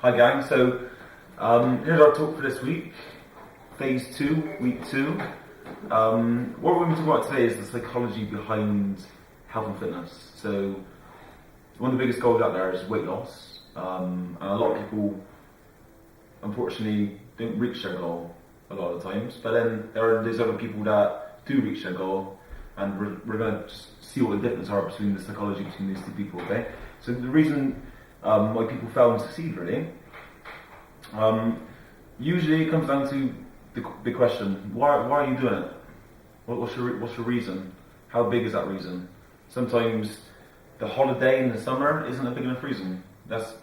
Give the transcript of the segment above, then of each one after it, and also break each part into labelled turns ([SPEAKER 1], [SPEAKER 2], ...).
[SPEAKER 1] Hi gang, so here's our talk for this week, phase 2, week 2. What we're going to talk about today is the psychology behind health and fitness. So one of the biggest goals out there is weight loss, and a lot of people unfortunately don't reach their goal a lot of times, but then there's other people that do reach their goal, and we're going to just see what the difference are between the psychology between these two people, okay? So the reason why people fail and succeed, really. Usually it comes down to the question: why are you doing it? What's your reason? How big is that reason? Sometimes the holiday in the summer isn't a big enough reason. That's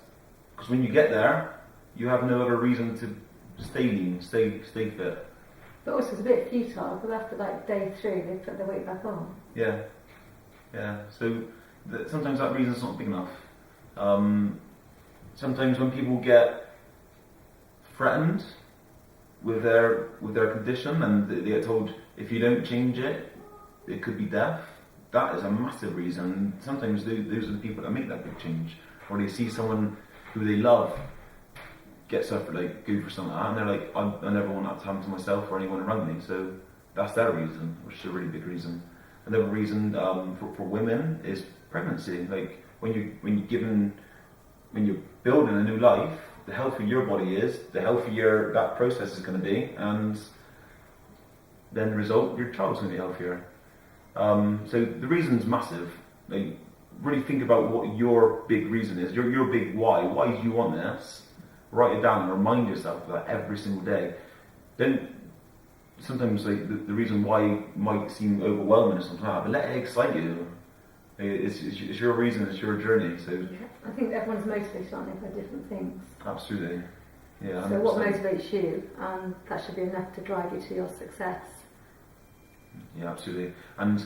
[SPEAKER 1] because when you get there, you have no other reason to stay lean, stay fit.
[SPEAKER 2] But also it's a bit futile because after like day 3 they put their weight back on.
[SPEAKER 1] Yeah. So sometimes that reason's not big enough. Sometimes when people get threatened with their condition and they get told if you don't change it, it could be death, that is a massive reason. Sometimes those are the people that make that big change, or they see someone who they love go for something like that, and they're like, I never want that to happen to myself or anyone around me. So that's their reason, which is a really big reason. Another reason for women is pregnancy. Like when you're building a new life, the healthier your body is, the healthier that process is going to be, and then the result, your child's going to be healthier. So the reason's massive. Like, really think about what your big reason is, your big why. Why do you want this? Write it down and remind yourself of that every single day. Sometimes the reason why might seem overwhelming or something like that, but let it excite you. It's your reason, it's your journey. So
[SPEAKER 2] yeah. I think everyone's motivated, aren't they, by different things.
[SPEAKER 1] Absolutely. Yeah. 100%.
[SPEAKER 2] So what motivates you? That should be enough to drive you to your success.
[SPEAKER 1] Yeah, absolutely. And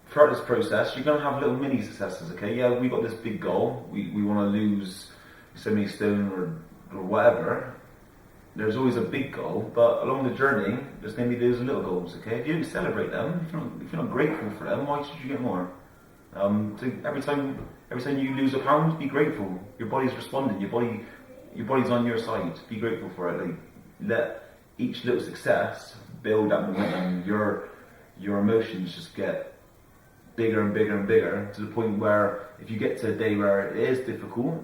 [SPEAKER 1] throughout this process, you're going to have little mini successes, okay? Yeah, we've got this big goal. We want to lose so many stone or whatever. There's always a big goal, but along the journey, there's going to be those little goals, okay? If you don't celebrate them, if you're not grateful for them, why should you get more? So every time you lose a pound, be grateful. Your body's responding. Your body's on your side. Be grateful for it. Like, let each little success build that momentum. Your emotions just get bigger and bigger and bigger to the point where if you get to a day where it is difficult,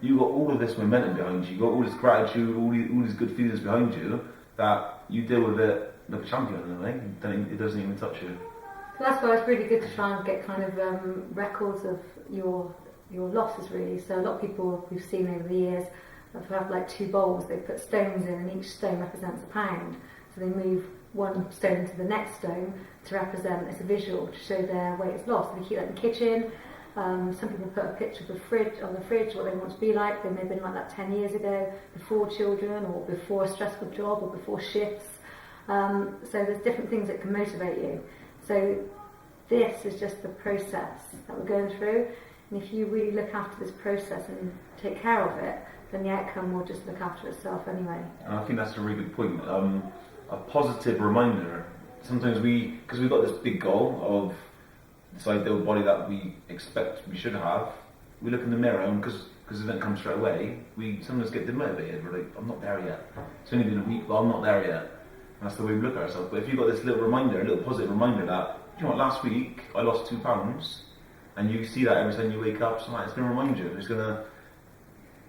[SPEAKER 1] you got all of this momentum behind you. You got all this gratitude, all these good feelings behind you that you deal with it like a champion. I think then it doesn't even touch you.
[SPEAKER 2] So that's why it's really good to try and get kind of records of your losses, really. So a lot of people we've seen over the years have like 2 bowls. They put stones in, and each stone represents a pound. So they move one stone to the next stone to represent as a visual to show their weight is lost. They keep that in the kitchen. Some people put a picture of the fridge, what they want to be like. They may have been like that 10 years ago, before children, or before a stressful job, or before shifts. So there's different things that can motivate you. So this is just the process that we're going through. And if you really look after this process and take care of it, then the outcome will just look after itself anyway.
[SPEAKER 1] And I think that's a really good point. A positive reminder. Sometimes because we've got this big goal of this ideal body that we expect we should have, we look in the mirror, and because it doesn't come straight away, we sometimes get demotivated. We're like, I'm not there yet. It's only been a week, but I'm not there yet. And that's the way we look at ourselves. But if you've got this little reminder, a little positive reminder that, you know what, last week I lost 2 pounds, and you see that every time you wake up, so it's going to remind you.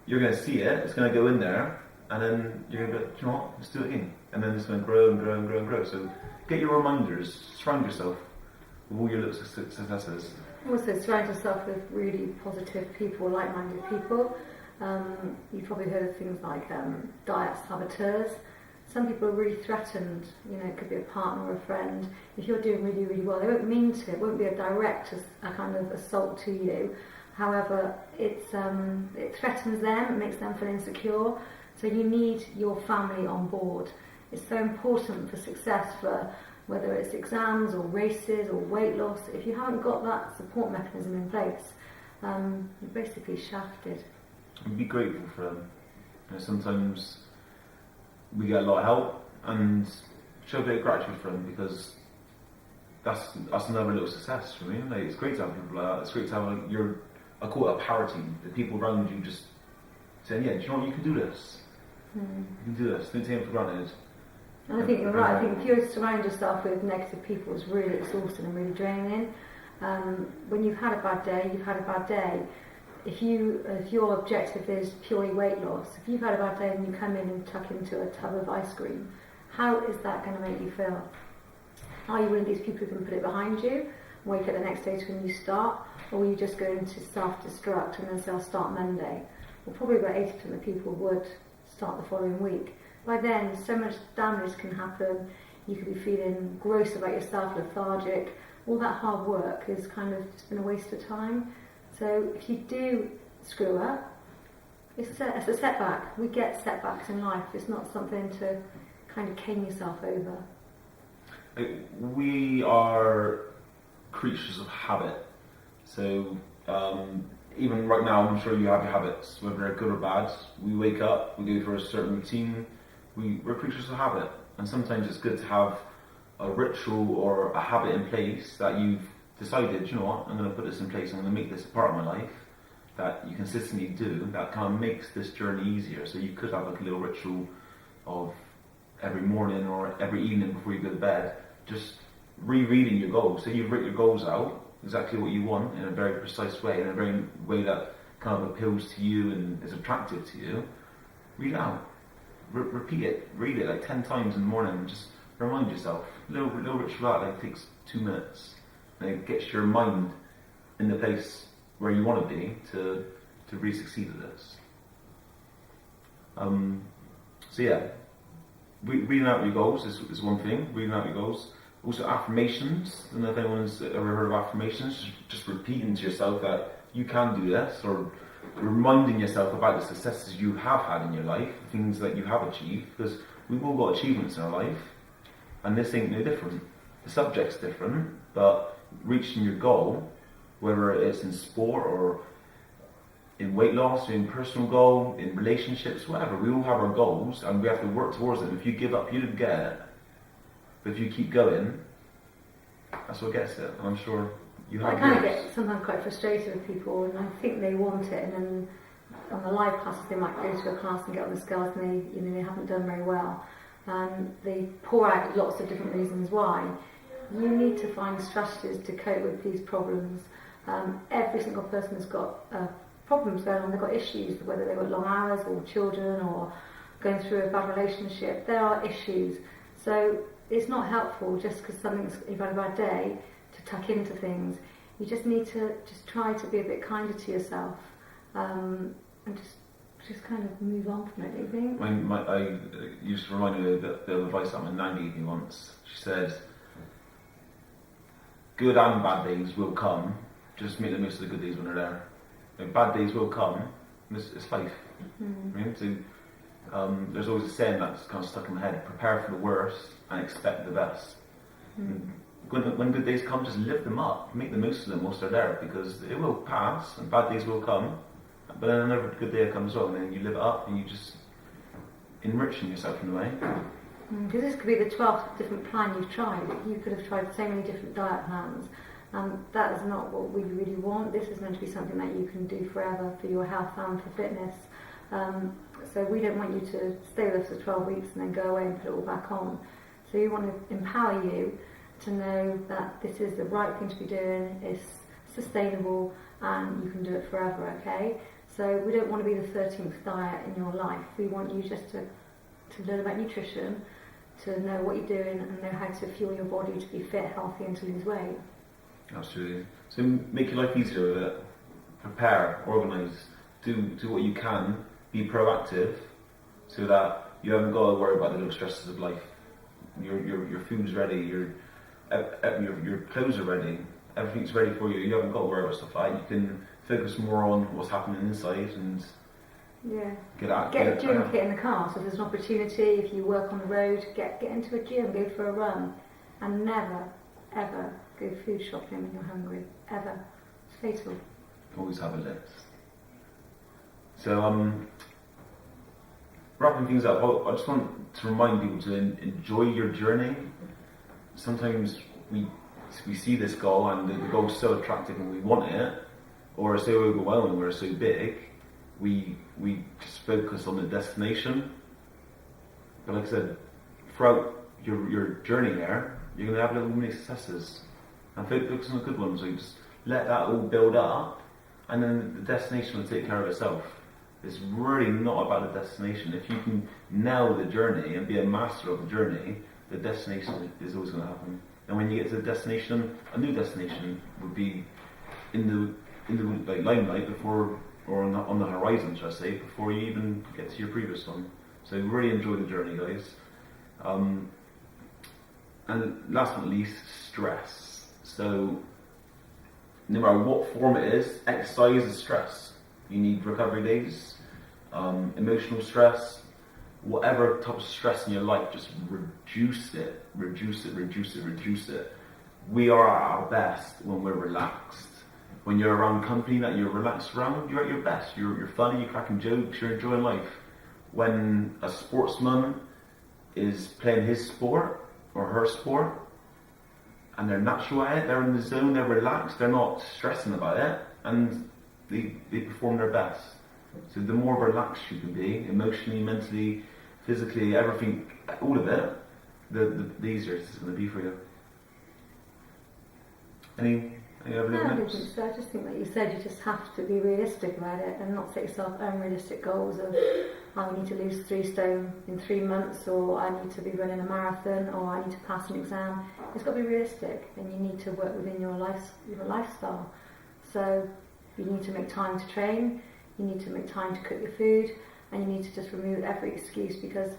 [SPEAKER 1] You're going to see it, it's going to go in there, and then you're going to go, you know what, let's do it again. And then it's going to grow and grow and grow and grow. So get your reminders, surround yourself with all your little successes.
[SPEAKER 2] Also surround yourself with really positive people, like-minded people. You've probably heard of things like diet saboteurs. Some people are really threatened, it could be a partner or a friend. If you're doing really, really well, they won't mean to, it won't be a direct a kind of assault to you. However, it threatens them, it makes them feel insecure. So you need your family on board. It's so important for success, for whether it's exams or races or weight loss. If you haven't got that support mechanism in place, you're basically shafted.
[SPEAKER 1] And be grateful for them. Sometimes we get a lot of help, and show a bit of gratitude for them, because that's another little success for me. Like, it's great to have people like that. It's great to have I call it a power team. The people around you just saying, yeah, do you know what, you can do this. You can do this. Don't take it for granted.
[SPEAKER 2] And I think you're right. I think if you surround yourself with negative people, it's really exhausting and really draining. When you've had a bad day, you've had a bad day. If your objective is purely weight loss, if you've had a bad day and you come in and tuck into a tub of ice cream, how is that going to make you feel? Are you one of these people who can put it behind you, wake up the next day to a new start, or will you just go into self-destruct and then say, I'll start Monday? Well, probably about 80% of people would start the following week. By then, so much damage can happen. You could be feeling gross about yourself, lethargic. All that hard work is kind of just been a waste of time. So if you do screw up, it's a setback. We get setbacks in life. It's not something to kind of cane yourself over.
[SPEAKER 1] We are creatures of habit. So even right now, I'm sure you have your habits, whether they're good or bad. We wake up, we go for a certain routine. We're creatures of habit, and sometimes it's good to have a ritual or a habit in place that you've decided, you know what, I'm going to put this in place, I'm going to make this a part of my life, that you consistently do, that kind of makes this journey easier. So you could have like a little ritual of every morning or every evening before you go to bed, just rereading your goals. So you've written your goals out, exactly what you want, in a very precise way, in a very way that kind of appeals to you and is attractive to you. Read it out. Repeat it. Read it like 10 times in the morning and just remind yourself. Little ritual out, like takes 2 minutes. And it gets your mind in the place where you want to be to really succeed at this. So yeah, reading out your goals is one thing. Reading out your goals. Also affirmations. I don't know if anyone's ever heard of affirmations. Just repeating to yourself that you can do this, or reminding yourself about the successes you have had in your life, things that you have achieved, because we've all got achievements in our life, and this ain't no different. The subject's different, but reaching your goal, whether it's in sport or in weight loss, in personal goal, in relationships, whatever, we all have our goals and we have to work towards them. If you give up, you don't get it. But if you keep going, that's what gets it. And I'm sure you have.
[SPEAKER 2] I kind of get sometimes quite frustrated with people, and I think they want it, and then on the live classes they might go to a class and get on the scales, and they haven't done very well. They pour out lots of different reasons why. You need to find strategies to cope with these problems. Every single person has got problems going on. They've got issues, whether they've got long hours or children or going through a bad relationship. There are issues. So it's not helpful just because you've had a bad day to tuck into things. You just need to just try to be a bit kinder to yourself, and just kind of move on from it, do you think?
[SPEAKER 1] I used to remind me of the advice that my nan gave me once. She said, good and bad days will come, just make the most of the good days when they're there. Like, bad days will come, it's life. Right? So, there's always a saying that's kind of stuck in my head: prepare for the worst and expect the best. When good days come, just lift them up, make the most of them whilst they're there, because it will pass and bad days will come, but then another good day comes along and then you live it up and you just enriching yourself in a way.
[SPEAKER 2] Because this could be the 12th different plan you've tried. You could have tried so many different diet plans, and that is not what we really want. This is meant to be something that you can do forever for your health and for fitness. So we don't want you to stay with us for 12 weeks and then go away and put it all back on. So we want to empower you to know that this is the right thing to be doing, it's sustainable, and you can do it forever, okay? So we don't want to be the 13th diet in your life. We want you just to learn about nutrition, to know what you're doing and know how to fuel your body to be fit, healthy, and to lose weight.
[SPEAKER 1] Absolutely. So make your life easier with it. Prepare, organise, do what you can, be proactive, so that you haven't got to worry about the little stresses of life. Your food's ready, your clothes are ready, everything's ready for you. You haven't got to worry about stuff like that. You can focus more on what's happening inside and get a
[SPEAKER 2] gym kit in the car. So if there's an opportunity, if you work on the road, get into a gym, go for a run, and never ever go food shopping when you're hungry. Ever. It's fatal.
[SPEAKER 1] Always have a list. So wrapping things up, I just want to remind people to enjoy your journey. Sometimes we see this goal and the goal's so attractive and we want it, or it's so overwhelming, or it's so big, we just focus on the destination. But like I said, throughout your journey there, you're going to have little mini successes, and focus on the good ones. So you just let that all build up, and then the destination will take care of itself. It's really not about the destination. If you can nail the journey and be a master of the journey, the destination is always going to happen. And when you get to the destination, a new destination would be in the like limelight before, or on the horizon, should I say, before you even get to your previous one. So really enjoy the journey, guys. And last but not least, stress. So no matter what form it is, exercise is stress. You need recovery days, emotional stress, whatever type of stress in your life, just reduce it. We are at our best when we're relaxed. When you're around company that you're relaxed around, you're at your best. You're funny, you're cracking jokes, you're enjoying life. When a sportsman is playing his sport or her sport, and they're natural at it, they're in the zone, they're relaxed, they're not stressing about it, and they perform their best. So the more relaxed you can be, emotionally, mentally, physically, everything, all of it, the easier it's going to be for you. Any other
[SPEAKER 2] No, I don't
[SPEAKER 1] notes?
[SPEAKER 2] think so. I just think that you said you just have to be realistic about it and not set yourself unrealistic goals of I need to lose 3 stone in 3 months, or I need to be running a marathon, or I need to pass an exam. It's got to be realistic, and you need to work within your lifestyle. So you need to make time to train, you need to make time to cook your food, and you need to just remove every excuse, because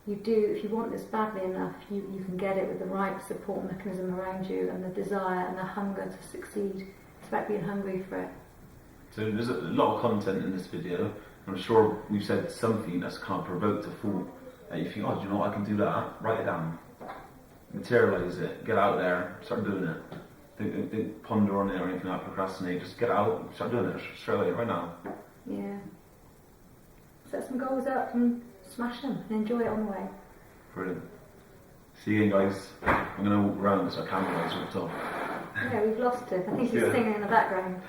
[SPEAKER 2] if you want this badly enough, you can get it with the right support mechanism around you and the desire and the hunger to succeed. It's about being hungry for it.
[SPEAKER 1] So there's a lot of content in this video. I'm sure we've said something that's kind of provoked a thought. That you think, oh, do you know what, I can do that? Write it down. Materialise it. Get out there. Start doing it. Don't ponder on it or anything like that, procrastinate. Just get out, start doing it straight away, right now.
[SPEAKER 2] Yeah. Set some goals up and smash them and enjoy it on the way.
[SPEAKER 1] Brilliant. See you again, guys. I'm going to walk around because I can't guys ripped off.
[SPEAKER 2] Yeah, we've lost it. I think he's
[SPEAKER 1] Yeah.
[SPEAKER 2] singing in the background.